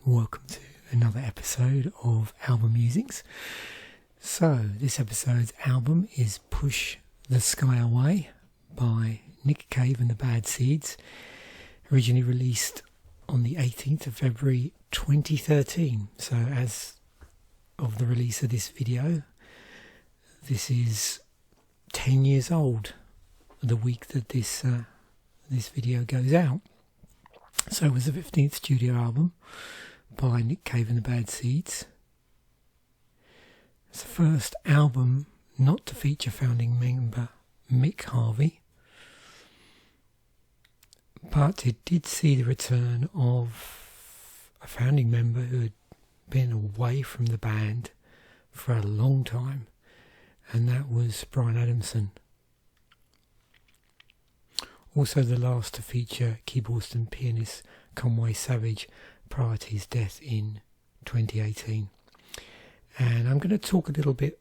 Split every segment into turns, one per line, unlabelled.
welcome to another episode of Album Musings. So, this episode's album is Push the Sky Away by Nick Cave and the Bad Seeds, originally released on the 18th of February 2013. So, as of the release of this video, this is 10 years old, the week that this video goes out. So it was the 15th studio album by Nick Cave and the Bad Seeds. It's the first album not to feature founding member Mick Harvey, but it did see the return of a founding member who had been away from the band for a long time, and that was Brian Adamson. Also the last to feature keyboardist and pianist Conway Savage prior to his death in 2018. And I'm going to talk a little bit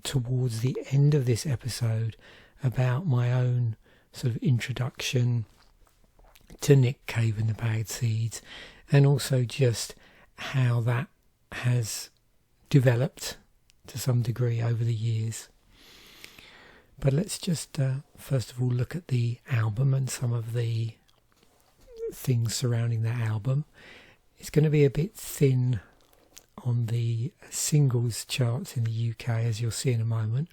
towards the end of this episode about my own sort of introduction to Nick Cave and the Bad Seeds, and also just how that has developed to some degree over the years. But let's just first of all look at the album and some of the things surrounding that album. It's going to be a bit thin on the singles charts in the UK, as you'll see in a moment.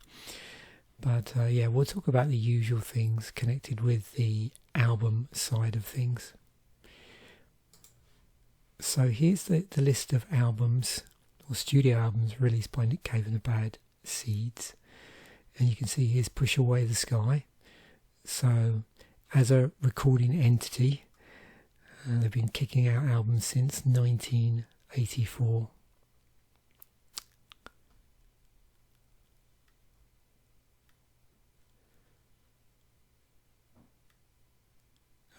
But we'll talk about the usual things connected with the album side of things. So here's the list of albums, or studio albums, released by Nick Cave and the Bad Seeds. And you can see here's Push Away the Sky. So, as a recording entity, they've been kicking out albums since 1984.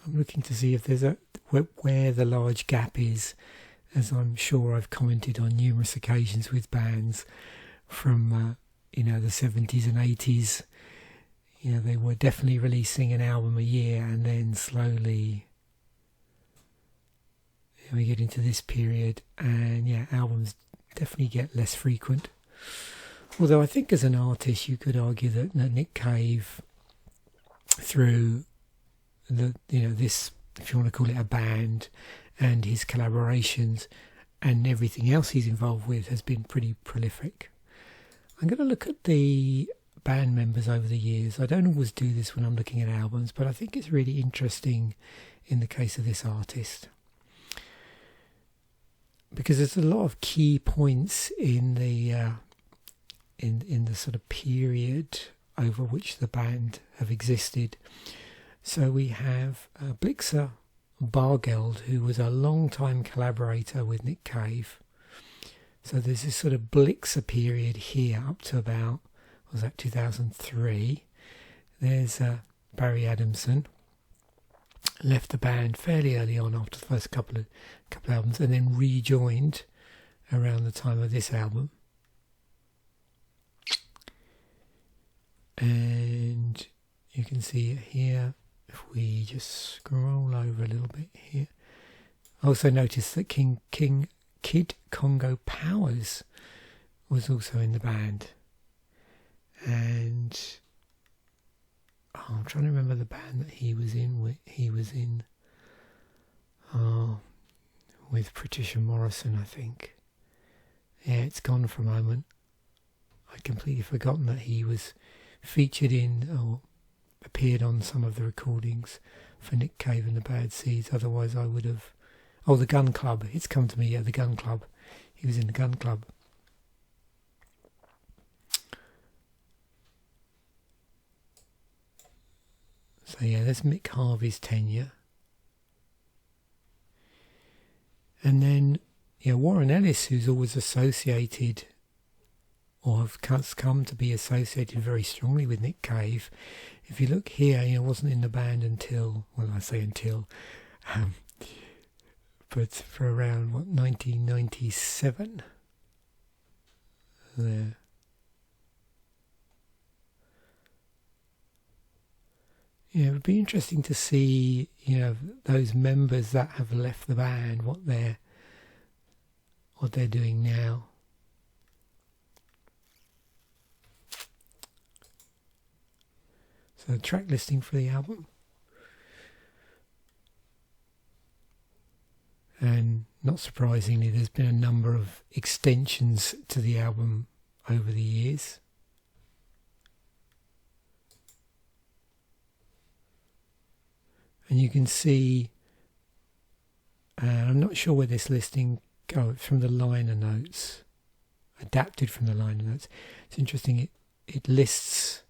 I'm looking to see if there's where the large gap is, as I'm sure I've commented on numerous occasions with bands from the 70s and 80s. They were definitely releasing an album a year, and then slowly we get into this period, and albums definitely get less frequent. Although I think as an artist you could argue that Nick Cave, through this, if you want to call it a band, and his collaborations and everything else he's involved with, has been pretty prolific. I'm going to look at the band members over the years. I don't always do this when I'm looking at albums, but I think it's really interesting in the case of this artist, because there's a lot of key points in the in the sort of period over which the band have existed. So we have Blixer Bargeld, who was a long-time collaborator with Nick Cave. So there's this sort of Blixer period here up to about, 2003. There's Barry Adamson, left the band fairly early on after the first couple of albums, and then rejoined around the time of this album. And you can see it here, if we just scroll over a little bit here. I also noticed that Kid Congo Powers was also in the band, and I'm trying to remember the band that he was in. With Patricia Morrison, I think. Yeah, it's gone for a moment. I'd completely forgotten that he was featured in or appeared on some of the recordings for Nick Cave and the Bad Seeds. Otherwise I would have... Oh, the Gun Club. It's come to me, the Gun Club. He was in the Gun Club. So there's Mick Harvey's tenure. And then Warren Ellis, who's always associated, or have come to be associated very strongly with Nick Cave. If you look here, wasn't in the band until, I say until, but for around 1997 there. It would be interesting to see, those members that have left the band, what their what they're doing now. So track listing for the album. And not surprisingly, there's been a number of extensions to the album over the years. And you can see, and I'm not sure where this listing goes, from the liner notes, adapted from the liner notes. It's interesting, it lists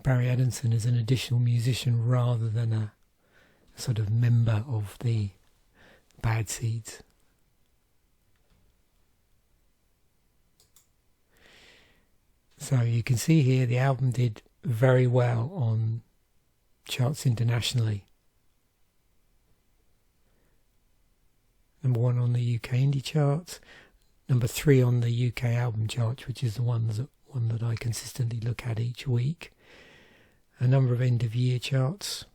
Barry Adamson as an additional musician rather than a sort of member of the Bad Seeds. So you can see here the album did very well on charts internationally. Number 1 on the UK indie charts, number 3 on the UK album chart, which is the one that I consistently look at each week. A number of end of year charts,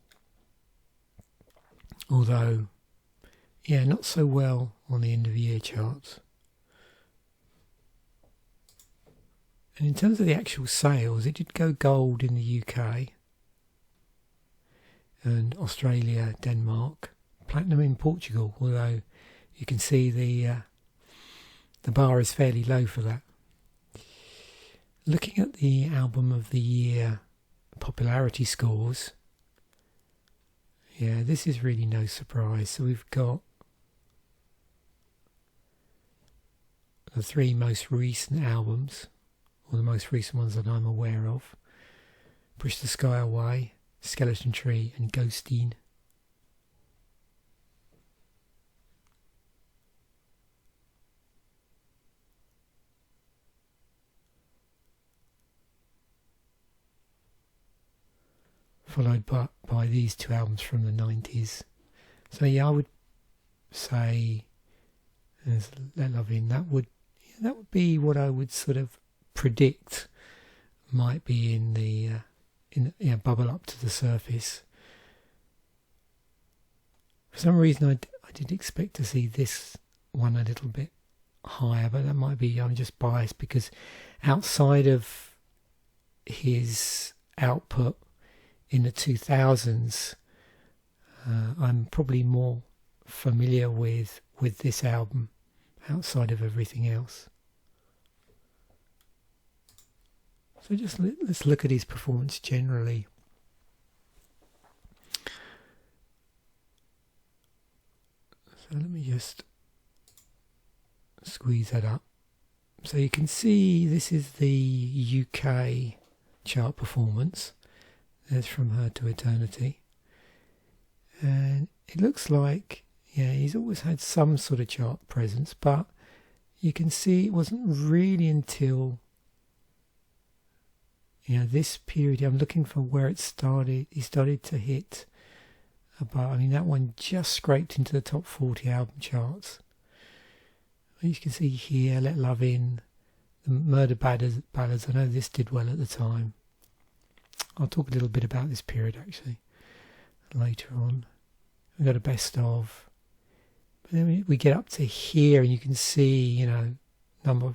although not so well on the end of year charts. And in terms of the actual sales, it did go gold in the UK and Australia, Denmark, platinum in Portugal, although you can see the bar is fairly low for that. Looking at the album of the year popularity scores, this is really no surprise. So we've got the 3 most recent albums, or the most recent ones that I'm aware of: Push the Sky Away, Skeleton Tree and Ghosteen. Followed by these 2 albums from the 90s. So I would say, as Let Love In, that would be what I would sort of predict might be in the bubble up to the surface. For some reason I did expect to see this one a little bit higher, but that might be I'm just biased because outside of his output in the 2000s, I'm probably more familiar with this album outside of everything else. So just let's look at his performance generally. So let me just squeeze that up. So you can see this is the UK chart performance. There's From Her to Eternity. And it looks like, he's always had some sort of chart presence, but you can see it wasn't really until this period. I'm looking for where it started. He started to hit about, that one just scraped into the top 40 album charts. You can see here, Let Love In, the Murder Ballads. I know this did well at the time. I'll talk a little bit about this period actually later on. We've got a best of. But then we get up to here and you can see, number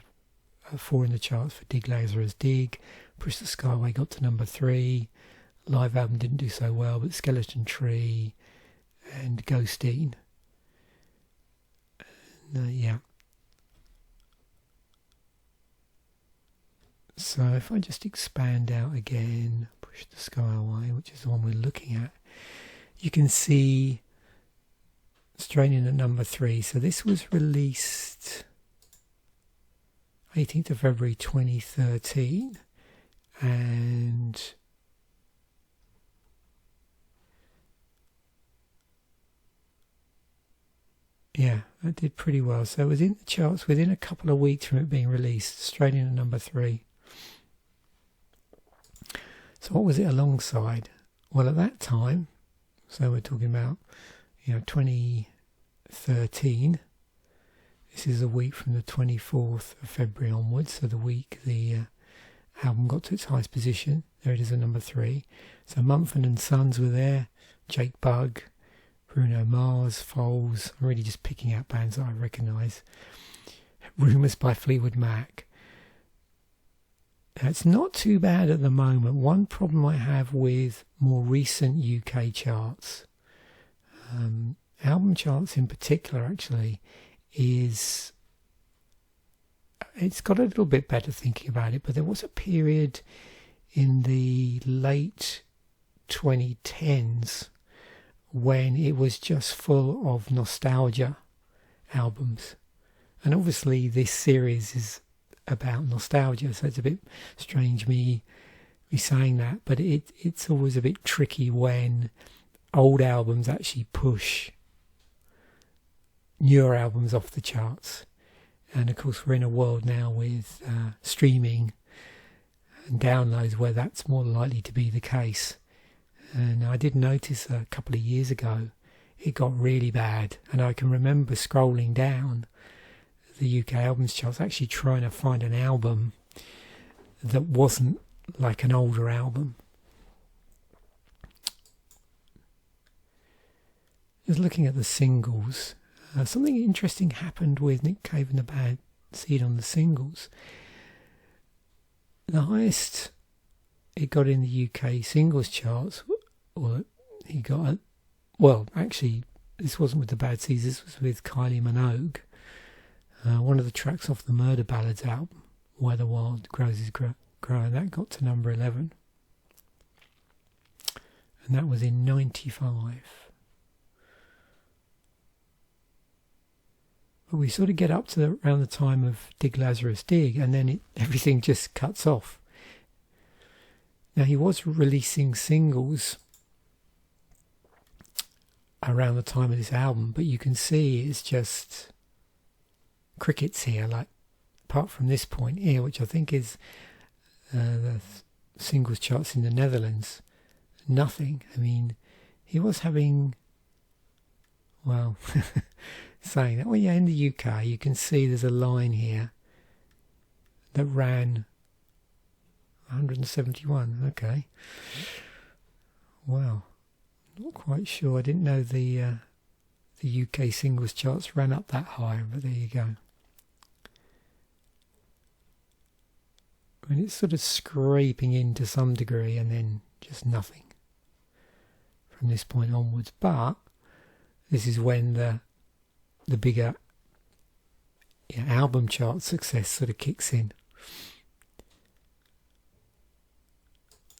4 in the charts for Dig Lazarus Dig. Push the Skyway got to number 3. Live album didn't do so well, but Skeleton Tree and Ghosteen. So if I just expand out again, Push the Sky Away, which is the one we're looking at, you can see Straining at number 3. So this was released 18th of February 2013, and that did pretty well. So it was in the charts within a couple of weeks from it being released, straight in at number 3. So what was it alongside? Well, at that time, so we're talking about 2013. This is a week from the 24th of February onwards, so the week the album got to its highest position. There it is at number 3. So Mumford & Sons were there, Jake Bugg, Bruno Mars, Foles. I'm really just picking out bands that I recognise. Rumours by Fleetwood Mac. It's not too bad at the moment. One problem I have with more recent UK charts, album charts in particular actually, is it's got a little bit better thinking about it, but there was a period in the late 2010s when it was just full of nostalgia albums. And obviously this series is about nostalgia, so it's a bit strange me saying that, but it's always a bit tricky when old albums actually push newer albums off the charts. And of course we're in a world now with streaming and downloads where that's more likely to be the case. And I did notice a couple of years ago it got really bad, and I can remember scrolling down the UK albums charts actually trying to find an album that wasn't like an older album. Just looking at the singles, something interesting happened with Nick Cave and the Bad Seed on the singles. The highest it got in the UK singles charts, or he got, well, actually, this wasn't with the Bad Seeds, this was with Kylie Minogue. One of the tracks off the Murder Ballads album, Where the Wild Grows is Growing, that got to number 11. And that was in 95. But we sort of get up to around the time of Dig Lazarus Dig, and then everything just cuts off. Now he was releasing singles around the time of this album, but you can see it's just crickets here, like apart from this point here, which I think is the singles charts in the Netherlands. Nothing. I mean, he was having, well, saying that, well, yeah, in the UK you can see there's a line here that ran 171. Okay, wow, not quite sure. I didn't know the UK singles charts ran up that high, but there you go. I mean, it's sort of scraping in to some degree, and then just nothing from this point onwards. But this is when the bigger album chart success sort of kicks in.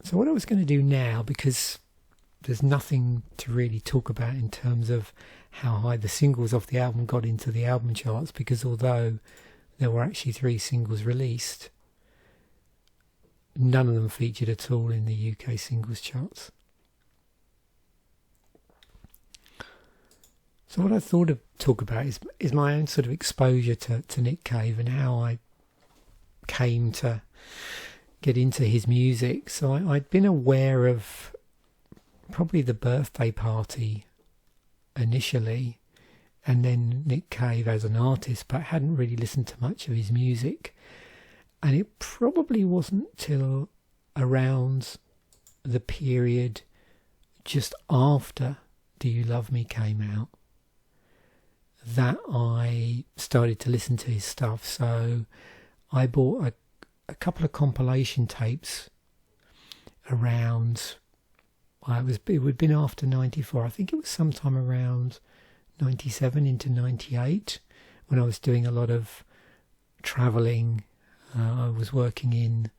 So what I was going to do now, because there's nothing to really talk about in terms of how high the singles off the album got into the album charts, because although there were actually 3 singles released, none of them featured at all in the UK singles charts. So what I thought of talk about is my own sort of exposure to Nick Cave and how I came to get into his music. So I'd been aware of probably the Birthday Party initially, and then Nick Cave as an artist, but hadn't really listened to much of his music. And it probably wasn't till around the period just after Do You Love Me came out that I started to listen to his stuff. So I bought a couple of compilation tapes around, it would have been after 94. I think it was sometime around 97 into 98 when I was doing a lot of travelling. I was working in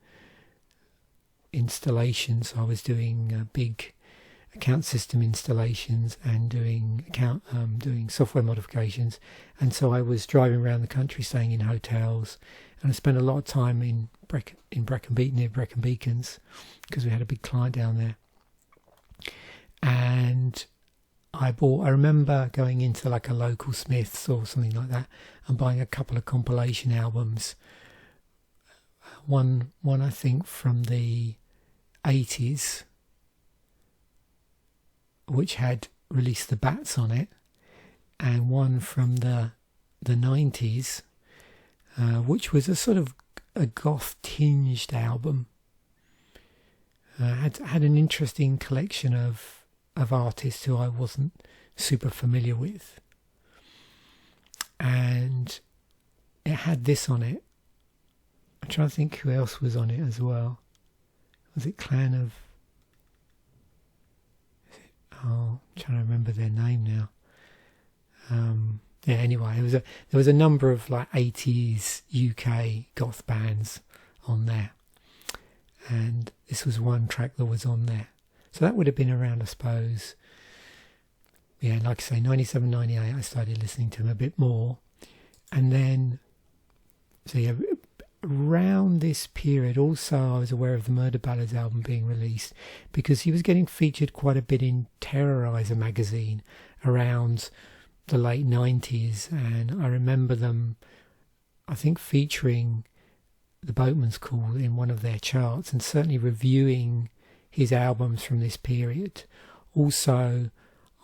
installations. I was doing big account system installations and doing software modifications, and so I was driving around the country, staying in hotels, and I spent a lot of time in Brecon Beacon, near Brecon Beacons, because we had a big client down there. And I remember going into like a local Smiths or something like that and buying a couple of compilation albums. One I think from the 80s, which had released the Bats on it, and one from the 90s, which was a sort of a goth tinged album. Had an interesting collection of artists who I wasn't super familiar with, and it it had this on it. I'm trying to think who else was on it as well. Was it Clan of... I'm trying to remember their name now. Yeah, anyway, there was a number of like 80s UK goth bands on there. And this was one track that was on there. So that would have been around, I suppose, yeah, like I say, 97, 98, I started listening to him a bit more. And then, so yeah, around this period, also I was aware of the Murder Ballads album being released, because he was getting featured quite a bit in Terrorizer magazine around the late 90s. And I remember them, I think, featuring The Boatman's Call in one of their charts, and certainly reviewing his albums from this period. Also,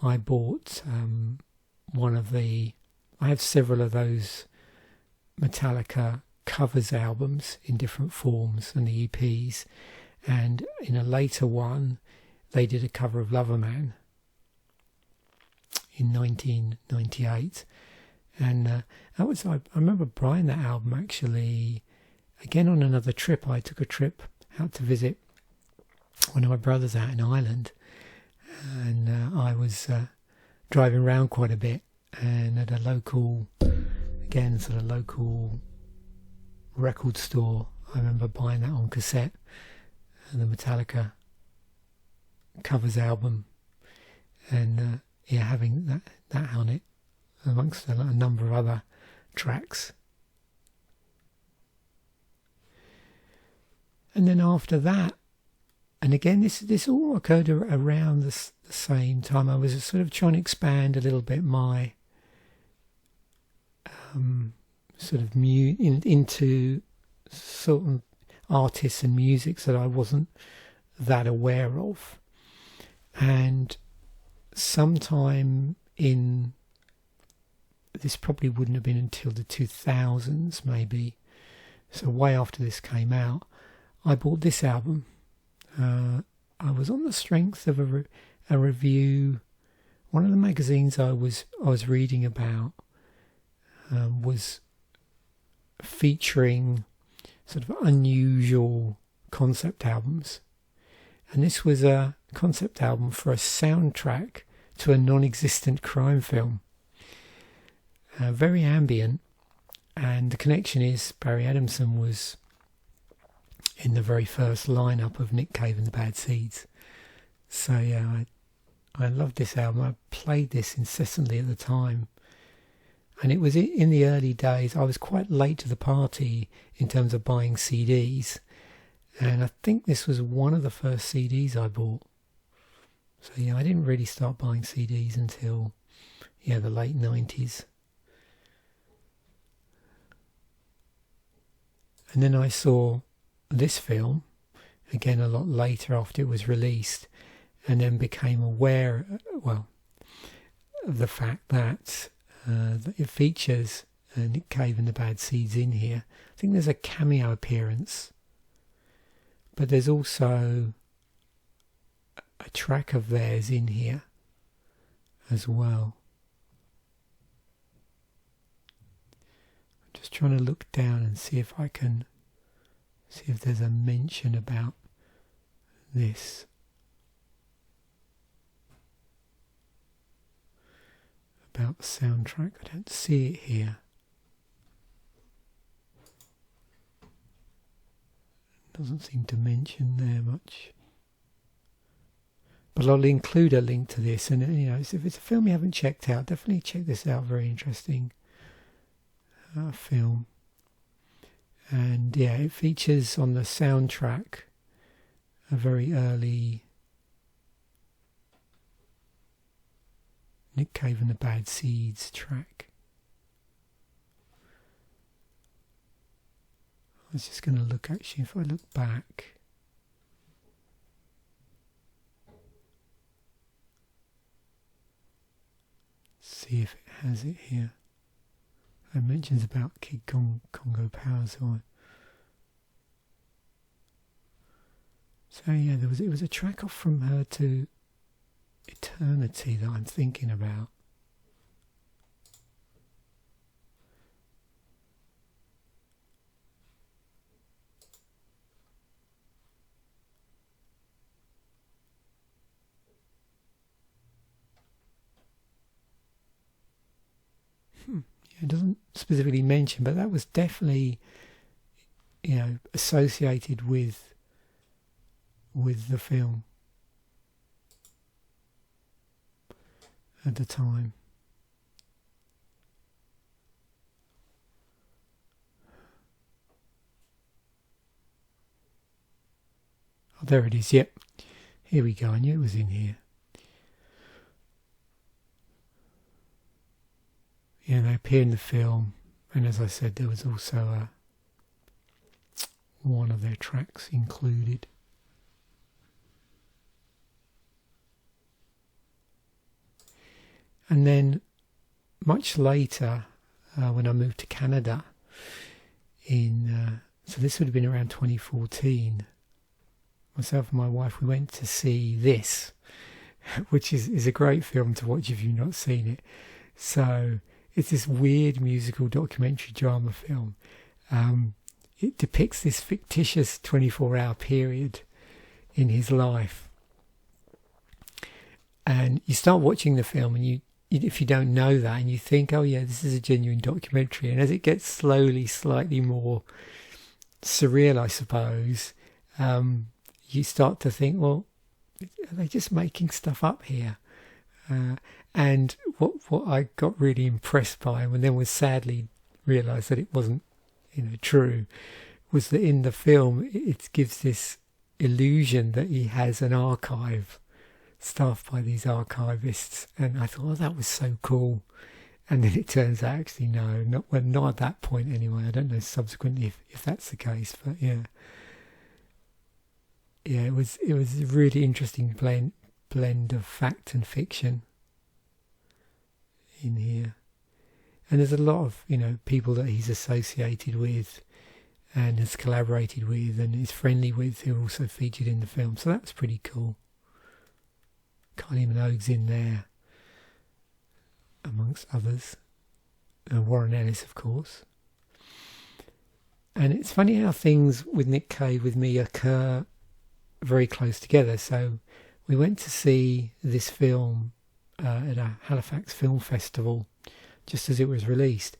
I bought I have several of those Metallica covers albums in different forms and the EPs, and in a later one they did a cover of Loverman in 1998, and I remember buying that album actually again on another trip. I took a trip out to visit one of my brothers out in Ireland, and I was driving around quite a bit, and at a local record store, I remember buying that on cassette, and the Metallica covers album, and having that on it amongst a number of other tracks. And then after that, and again, this all occurred around the same time. I was sort of trying to expand a little bit my sort of into certain artists and musics that I wasn't that aware of. And sometime in, this probably wouldn't have been until the 2000s maybe, so way after this came out, I bought this album. I was on the strength of a review. One of the magazines I was reading about was featuring sort of unusual concept albums, and this was a concept album for a soundtrack to a non-existent crime film. Very ambient, and the connection is Barry Adamson was in the very first lineup of Nick Cave and the Bad Seeds. So yeah, I loved this album. I played this incessantly at the time, and it was in the early days. I was quite late to the party in terms of buying CDs, and I think this was one of the first CDs I bought. So yeah, I didn't really start buying CDs until the late 90s. And then I saw this film again a lot later after it was released, and then became aware of the fact that it features Nick Cave and the Bad Seeds in here. I think there's a cameo appearance, but there's also a track of theirs in here as well. I'm just trying to look down and see if I can see if there's a mention about this. About the soundtrack. I don't see it here. Doesn't seem to mention there much. But I'll include a link to this, and if it's a film you haven't checked out, definitely check this out. Very interesting film. And yeah, it features on the soundtrack a very early Nick Cave and the Bad Seeds track. I was just going to look, actually, if I look back. See if it has it here. It mentions about Kid Congo Power, so yeah, it was a track off From Her to Eternity that I'm thinking about. it doesn't specifically mention, but that was definitely, associated with the film at the time. Oh, there it is. Yep. Here we go. I knew it was in here. Yeah, they appear in the film, and as I said, there was also one of their tracks included. And then, much later, when I moved to Canada, so this would have been around 2014, myself and my wife, we went to see this, which is a great film to watch if you've not seen it. So it's this weird musical documentary drama film. It depicts this fictitious 24-hour period in his life. And you start watching the film, and if you don't know that, and you think, oh yeah, this is a genuine documentary, and as it gets slowly slightly more surreal, I suppose, you start to think, well, are they just making stuff up here? And what I got really impressed by, and then was sadly realised that it wasn't true, was that in the film it gives this illusion that he has an archive staffed by these archivists, and I thought, oh, that was so cool. And then it turns out actually no, not at that point anyway. I don't know subsequently if that's the case, but yeah, it was a really interesting blend of fact and fiction in here. And there's a lot of people that he's associated with and has collaborated with and is friendly with who are also featured in the film, so that's pretty cool. Kylie Minogue's in there, amongst others. Warren Ellis, of course. And it's funny how things with Nick Cave, with me, occur very close together. So we went to see this film at a Halifax Film Festival just as it was released.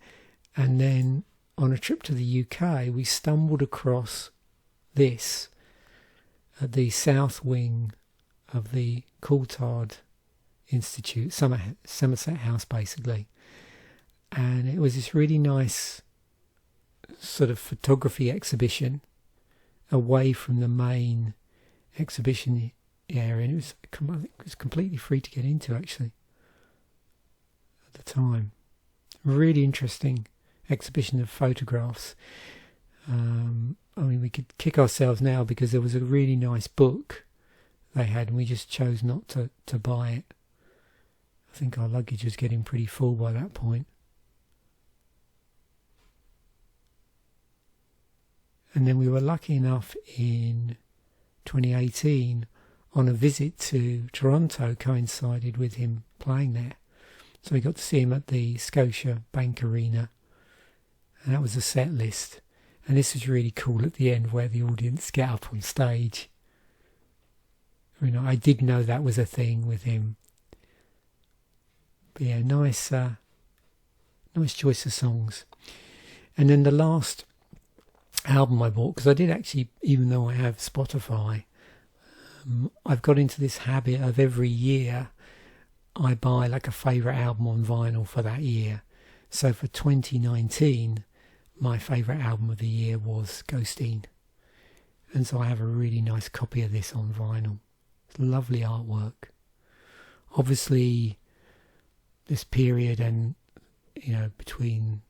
And then on a trip to the UK, we stumbled across this at the south wing of the Coulthard Institute, Somerset House basically. And it was this really nice sort of photography exhibition away from the main exhibition area, and it was completely free to get into actually at the time. Really interesting exhibition of photographs. We could kick ourselves now because there was a really nice book they had, and we just chose not to buy it. I think our luggage was getting pretty full by that point. And then we were lucky enough in 2018 on a visit to Toronto, coincided with him playing there. So we got to see him at the Scotia Bank Arena, and that was a set list. And this was really cool at the end where the audience get up on stage. I did know that was a thing with him. But yeah, nice choice of songs. And then the last album I bought, because I did actually, even though I have Spotify, I've got into this habit of every year I buy like a favourite album on vinyl for that year. So for 2019, my favourite album of the year was Ghosteen. And so I have a really nice copy of this on vinyl. It's lovely artwork. Obviously, this period and, between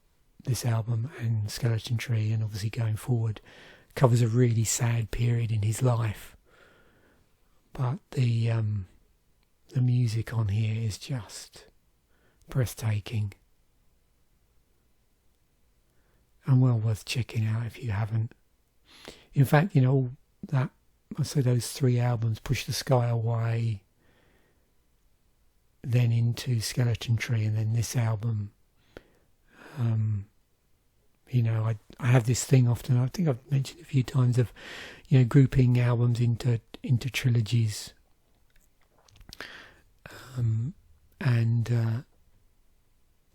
this album and Skeleton Tree, and obviously going forward, covers a really sad period in his life. But the music on here is just breathtaking and well worth checking out if you haven't. In fact, that I say those three albums, Push the Sky Away, then into Skeleton Tree, and then this album. I have this thing often, I think I've mentioned a few times, of grouping albums into trilogies,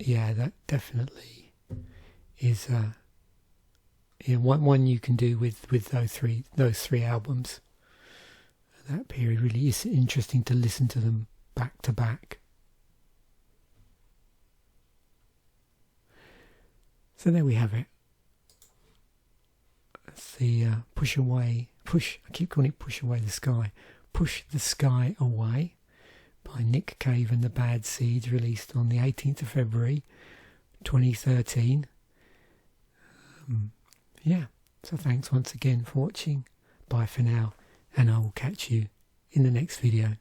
yeah, that definitely is one you can do with those three albums. That period really is interesting to listen to them back to back. So there we have it. That's the I keep calling it Push Away the Sky. Push the Sky Away by Nick Cave and the Bad Seeds, released on the 18th of February 2013. Yeah, so thanks once again for watching. Bye for now, and I will catch you in the next video.